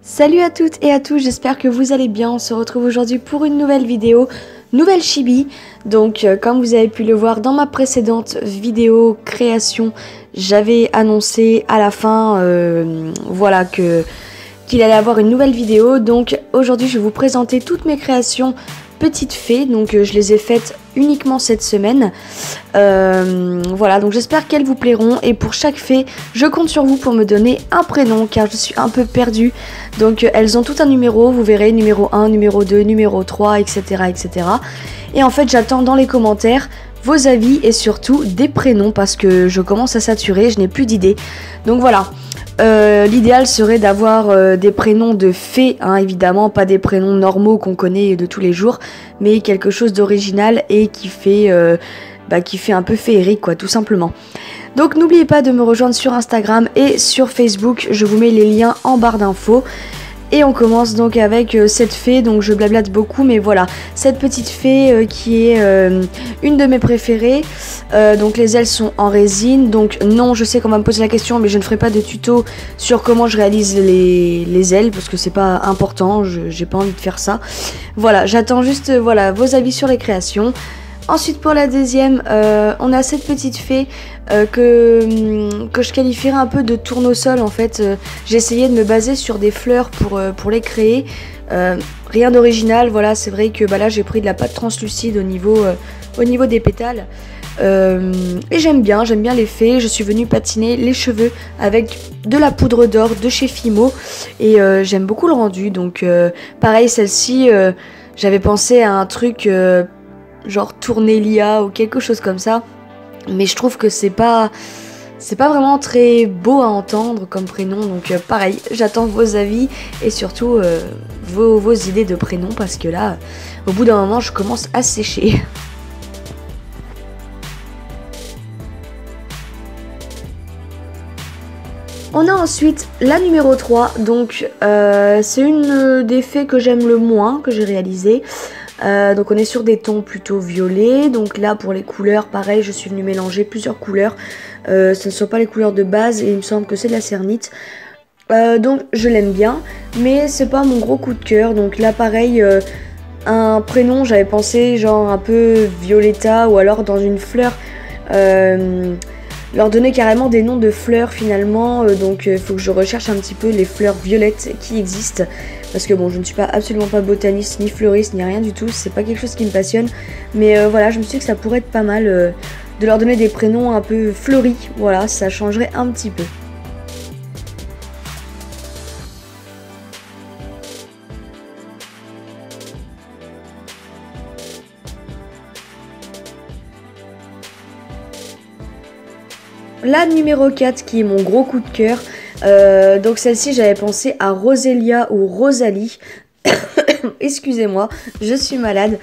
Salut à toutes et à tous, j'espère que vous allez bien. On se retrouve aujourd'hui pour une nouvelle vidéo, nouvelle chibi. Donc comme vous avez pu le voir dans ma précédente vidéo création, j'avais annoncé à la fin voilà qu'il allait avoir une nouvelle vidéo. Donc aujourd'hui je vais vous présenter toutes mes créations petites fées. Donc je les ai faites uniquement cette semaine. Voilà, donc j'espère qu'elles vous plairont. Et pour chaque fée, je compte sur vous pour me donner un prénom car je suis un peu perdue. Donc elles ont tout un numéro, vous verrez, numéro 1, numéro 2, numéro 3, etc. etc. Et en fait, j'attends dans les commentaires vos avis et surtout des prénoms parce que je commence à saturer, je n'ai plus d'idées. Donc voilà. L'idéal serait d'avoir des prénoms de fées, hein, évidemment, pas des prénoms normaux qu'on connaît de tous les jours, mais quelque chose d'original et qui fait un peu féerique, quoi, tout simplement. Donc n'oubliez pas de me rejoindre sur Instagram et sur Facebook, je vous mets les liens en barre d'infos. Et on commence donc avec cette fée, donc je blablate beaucoup, mais voilà, cette petite fée qui est une de mes préférées. Donc les ailes sont en résine, donc non, je sais qu'on va me poser la question, mais je ne ferai pas de tuto sur comment je réalise les ailes, parce que c'est pas important, j'ai pas envie de faire ça. Voilà, j'attends juste voilà, vos avis sur les créations. Ensuite pour la deuxième, on a cette petite fée que je qualifierais un peu de tournesol en fait. J'ai essayé de me baser sur des fleurs pour les créer. Rien d'original, voilà, c'est vrai que là j'ai pris de la pâte translucide au niveau des pétales. Et j'aime bien les fées. Je suis venue patiner les cheveux avec de la poudre d'or de chez Fimo. Et j'aime beaucoup le rendu. Donc pareil, celle-ci, j'avais pensé à un truc... genre Tournelia ou quelque chose comme ça, mais je trouve que c'est pas vraiment très beau à entendre comme prénom. Donc pareil, j'attends vos avis et surtout vos idées de prénoms, parce que là au bout d'un moment je commence à sécher. On a ensuite la numéro 3, donc c'est une des fées que j'aime le moins, que j'ai réalisée. Donc on est sur des tons plutôt violets. Donc là pour les couleurs, pareil, je suis venue mélanger plusieurs couleurs. Ce ne sont pas les couleurs de base et il me semble que c'est de la cernite. Donc je l'aime bien, mais c'est pas mon gros coup de cœur. Donc là pareil, un prénom, j'avais pensé genre un peu Violetta, ou alors dans une fleur, leur donner carrément des noms de fleurs finalement. Donc il faut que je recherche un petit peu les fleurs violettes qui existent. Parce que bon, je ne suis absolument pas botaniste, ni fleuriste, ni rien du tout. C'est pas quelque chose qui me passionne. Mais voilà, je me suis dit que ça pourrait être pas mal de leur donner des prénoms un peu fleuris. Voilà, ça changerait un petit peu. La numéro 4 qui est mon gros coup de cœur. Donc celle-ci, j'avais pensé à Roselia ou Rosalie. Excusez-moi, je suis malade.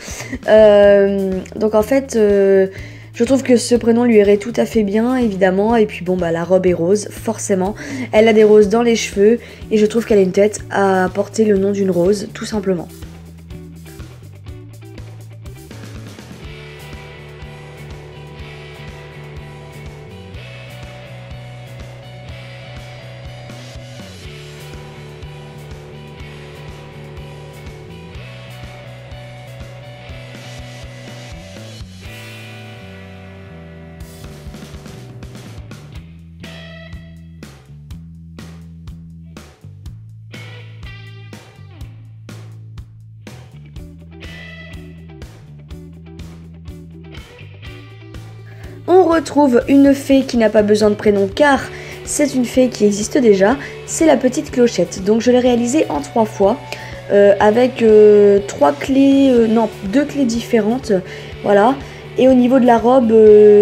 Donc en fait, je trouve que ce prénom lui irait tout à fait bien, évidemment. Et puis bon, la robe est rose, forcément. Elle a des roses dans les cheveux. Et je trouve qu'elle a une tête à porter le nom d'une rose, tout simplement. On retrouve une fée qui n'a pas besoin de prénom car c'est une fée qui existe déjà, c'est la petite clochette. Donc je l'ai réalisée en 3 fois avec 2 clés différentes, voilà. Et au niveau de la robe,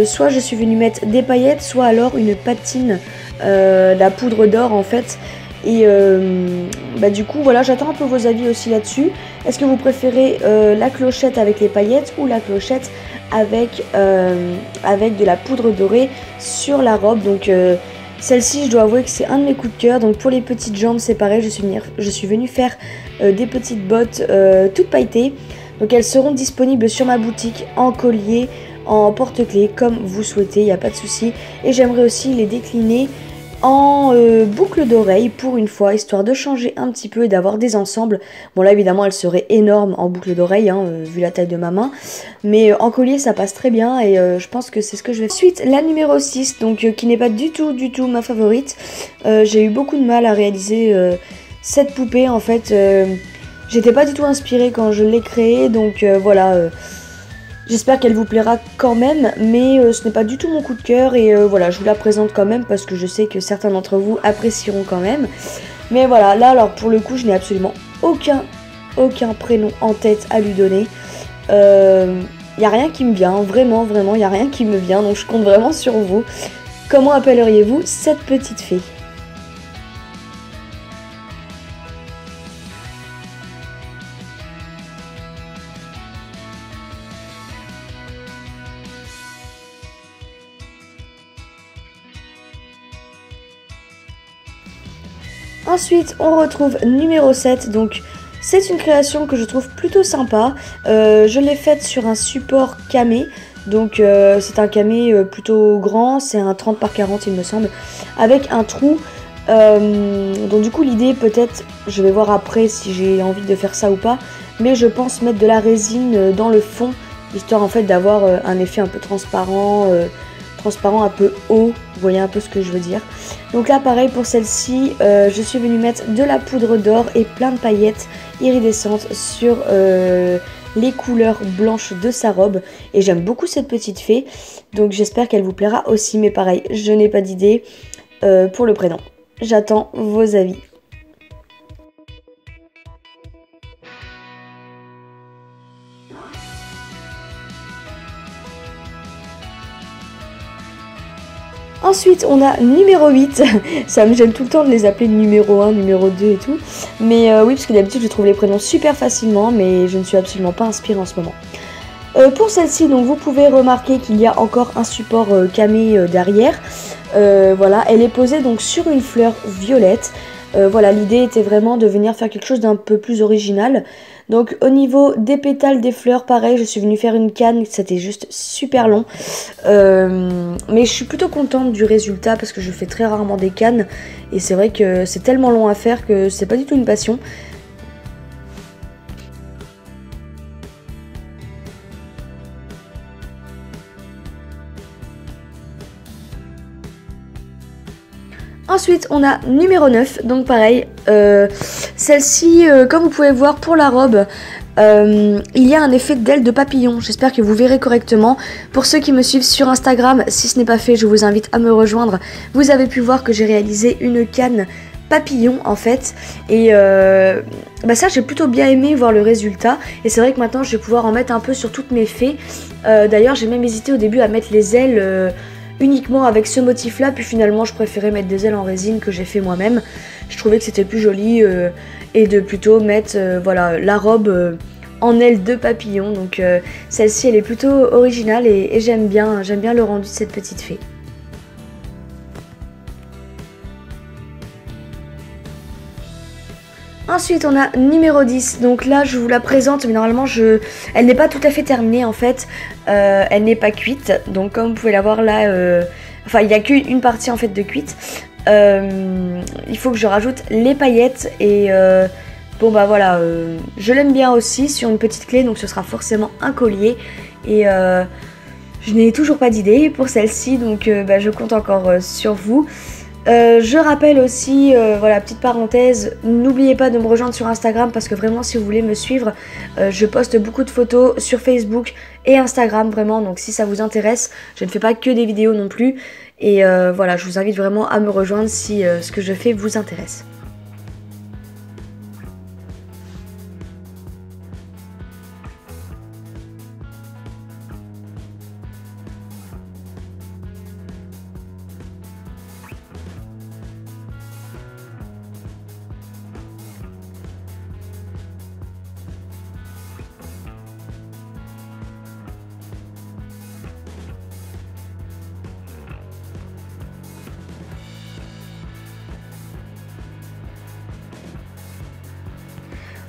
soit je suis venue mettre des paillettes, soit alors une patine, la poudre d'or en fait. Et du coup voilà, j'attends un peu vos avis aussi là-dessus. Est-ce que vous préférez la clochette avec les paillettes ou la clochette avec de la poudre dorée sur la robe? Donc celle-ci, je dois avouer que c'est un de mes coups de cœur. Donc pour les petites jambes, c'est pareil, je suis venue faire des petites bottes toutes pailletées. Donc elles seront disponibles sur ma boutique en collier, en porte-clés, comme vous souhaitez, il n'y a pas de souci. Et j'aimerais aussi les décliner en boucle d'oreille pour une fois, histoire de changer un petit peu et d'avoir des ensembles. Bon là évidemment elle serait énorme en boucle d'oreille, hein, vu la taille de ma main, mais en collier ça passe très bien et je pense que c'est ce que je vais faire. Ensuite la numéro 6, donc qui n'est pas du tout ma favorite. J'ai eu beaucoup de mal à réaliser cette poupée en fait. J'étais pas du tout inspirée quand je l'ai créée, donc voilà. J'espère qu'elle vous plaira quand même, mais ce n'est pas du tout mon coup de cœur et voilà, je vous la présente quand même parce que je sais que certains d'entre vous apprécieront quand même. Mais voilà, là alors pour le coup, je n'ai absolument aucun prénom en tête à lui donner. Y a rien qui me vient, vraiment, il n'y a rien qui me vient, donc je compte vraiment sur vous. Comment appelleriez-vous cette petite fée ? Ensuite, on retrouve numéro 7, donc c'est une création que je trouve plutôt sympa. Je l'ai faite sur un support camé, donc c'est un camé plutôt grand, c'est un 30 par 40 il me semble, avec un trou. Donc du coup l'idée peut-être, je vais voir après si j'ai envie de faire ça ou pas, mais je pense mettre de la résine dans le fond, histoire en fait d'avoir un effet un peu transparent un peu haut, vous voyez un peu ce que je veux dire. Donc là pareil pour celle-ci, je suis venue mettre de la poudre d'or et plein de paillettes iridescentes sur les couleurs blanches de sa robe. Et j'aime beaucoup cette petite fée, donc j'espère qu'elle vous plaira aussi, mais pareil, je n'ai pas d'idée pour le prénom. J'attends vos avis. Ensuite, on a numéro 8. Ça me gêne tout le temps de les appeler numéro 1, numéro 2 et tout. Mais oui, parce que d'habitude, je trouve les prénoms super facilement, mais je ne suis absolument pas inspirée en ce moment. Pour celle-ci, donc vous pouvez remarquer qu'il y a encore un support camé derrière. Voilà, elle est posée donc sur une fleur violette. Voilà, l'idée était vraiment de venir faire quelque chose d'un peu plus original. Donc au niveau des pétales des fleurs, pareil, je suis venue faire une canne, c'était juste super long. Mais je suis plutôt contente du résultat parce que je fais très rarement des cannes. Et c'est vrai que c'est tellement long à faire que c'est pas du tout une passion. Ensuite, on a numéro 9, donc pareil, celle-ci, comme vous pouvez voir pour la robe, il y a un effet d'aile de papillon, j'espère que vous verrez correctement. Pour ceux qui me suivent sur Instagram, si ce n'est pas fait, je vous invite à me rejoindre. Vous avez pu voir que j'ai réalisé une canne papillon en fait, et ça j'ai plutôt bien aimé voir le résultat, et c'est vrai que maintenant je vais pouvoir en mettre un peu sur toutes mes fées. D'ailleurs j'ai même hésité au début à mettre les ailes uniquement avec ce motif là, puis finalement je préférais mettre des ailes en résine que j'ai fait moi-même. Je trouvais que c'était plus joli et de plutôt mettre voilà, la robe en ailes de papillon. Donc celle-ci elle est plutôt originale et j'aime bien le rendu de cette petite fée. Ensuite on a numéro 10, donc là je vous la présente, mais normalement elle n'est pas tout à fait terminée en fait, elle n'est pas cuite, donc comme vous pouvez la voir là, enfin il n'y a qu'une partie en fait de cuite, il faut que je rajoute les paillettes et bon bah voilà, je l'aime bien aussi sur une petite clé, donc ce sera forcément un collier et je n'ai toujours pas d'idée pour celle-ci, donc je compte encore sur vous. Je rappelle aussi, voilà, petite parenthèse, n'oubliez pas de me rejoindre sur Instagram parce que vraiment si vous voulez me suivre, je poste beaucoup de photos sur Facebook et Instagram vraiment, donc si ça vous intéresse, je ne fais pas que des vidéos non plus et voilà, je vous invite vraiment à me rejoindre si ce que je fais vous intéresse.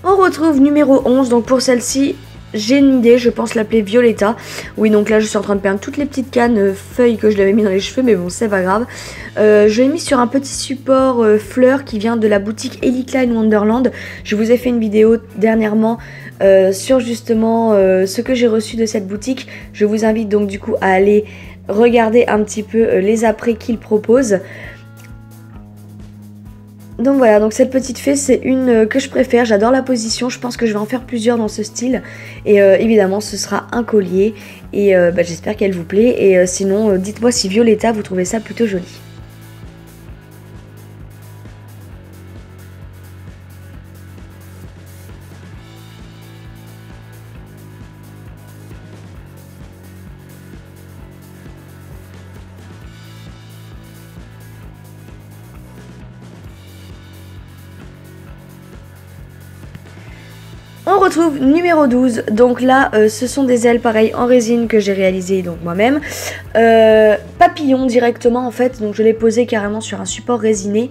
On retrouve numéro 11, donc pour celle-ci, j'ai une idée, je pense l'appeler Violetta. Oui, donc là je suis en train de perdre toutes les petites cannes feuilles que je l'avais mis dans les cheveux, mais bon, c'est pas grave. Je l'ai mis sur un petit support fleur qui vient de la boutique Ellie Klein Wonderland. Je vous ai fait une vidéo dernièrement sur justement ce que j'ai reçu de cette boutique. Je vous invite donc du coup à aller regarder un petit peu les apprêts qu'ils proposent. Donc voilà, donc cette petite fée c'est une que je préfère, j'adore la position, je pense que je vais en faire plusieurs dans ce style. Et évidemment ce sera un collier et j'espère qu'elle vous plaît. Et sinon dites-moi si Violetta vous trouvez ça plutôt joli. On retrouve numéro 12, donc là ce sont des ailes pareilles en résine que j'ai réalisées donc moi-même. Papillon directement en fait, donc je l'ai posé carrément sur un support résiné.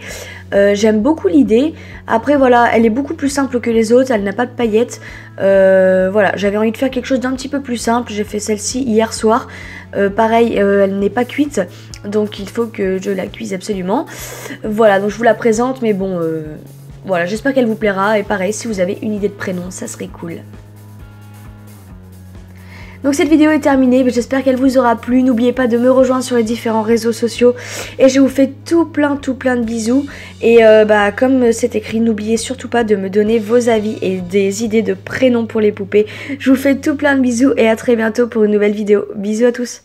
J'aime beaucoup l'idée, après voilà, elle est beaucoup plus simple que les autres, elle n'a pas de paillettes. Voilà, j'avais envie de faire quelque chose d'un petit peu plus simple, j'ai fait celle-ci hier soir. Pareil, elle n'est pas cuite, donc il faut que je la cuise absolument. Voilà, donc je vous la présente, mais bon... Voilà, j'espère qu'elle vous plaira et pareil, si vous avez une idée de prénom, ça serait cool. Donc cette vidéo est terminée, j'espère qu'elle vous aura plu. N'oubliez pas de me rejoindre sur les différents réseaux sociaux et je vous fais tout plein de bisous. Et comme c'est écrit, n'oubliez surtout pas de me donner vos avis et des idées de prénoms pour les poupées. Je vous fais tout plein de bisous et à très bientôt pour une nouvelle vidéo. Bisous à tous.